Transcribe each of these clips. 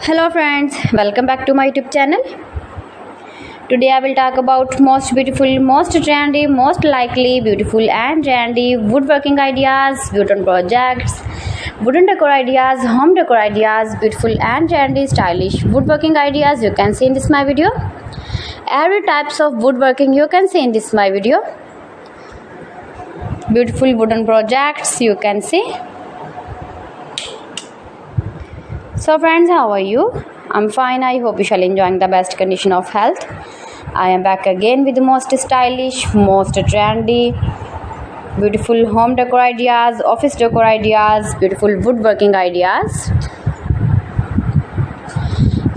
Hello friends, welcome back to my YouTube channel. Today I will talk about most beautiful, most trendy, most likely beautiful and trendy woodworking ideas, wooden projects, wooden decor ideas, home decor ideas, beautiful and trendy stylish woodworking ideas you can see in this my video. Every types of woodworking you can see in this my video. Beautiful wooden projects you can see. So friends, how are you? I'm fine. I hope you shall enjoying the best condition of health. I am back again with the most stylish, most trendy, beautiful home decor ideas, office decor ideas, beautiful woodworking ideas,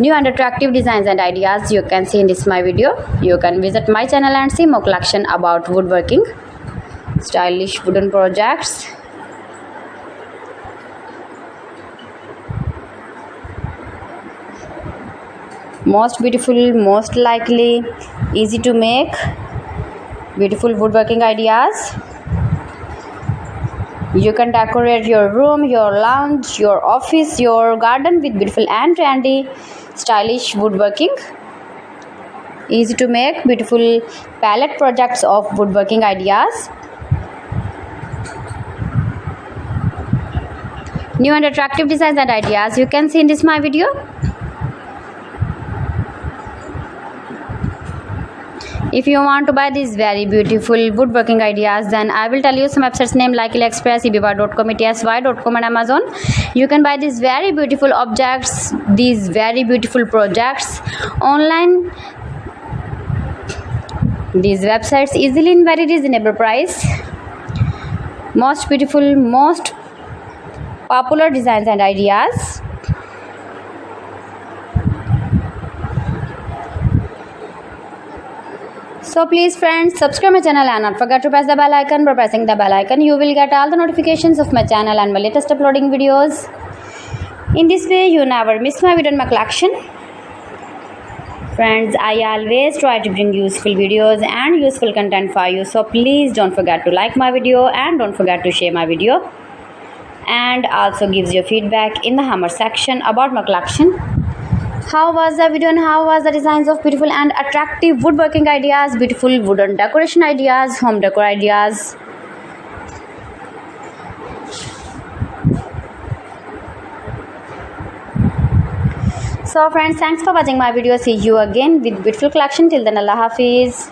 new and attractive designs and ideas you can see in this my video. You can visit my channel and see more collection about woodworking, stylish wooden projects. Most beautiful, most likely, easy to make, beautiful woodworking ideas. You can decorate your room, your lounge, your office, your garden with beautiful and trendy, stylish woodworking. Easy to make, beautiful palette projects of woodworking ideas. New and attractive designs and ideas you can see in this my video. If you want to buy these very beautiful woodworking ideas, then I will tell you some websites name like AliExpress, eBay.com, ETSY.com and Amazon. You can buy these very beautiful objects, these very beautiful projects online. These websites easily in very reasonable price. Most beautiful, most popular designs and ideas. So please friends, subscribe my channel and not forget to press the bell icon. By pressing the bell icon, you will get all the notifications of my channel and my latest uploading videos. In this way, you never miss my video in my collection. Friends, I always try to bring useful videos and useful content for you. So please don't forget to like my video and don't forget to share my video. And also gives your feedback in the hammer section about my collection. How was the video and how was the designs of beautiful and attractive woodworking ideas, beautiful wooden decoration ideas, home decor ideas. So friends, thanks for watching my video. See you again with beautiful collection. Till then, Allah Hafiz.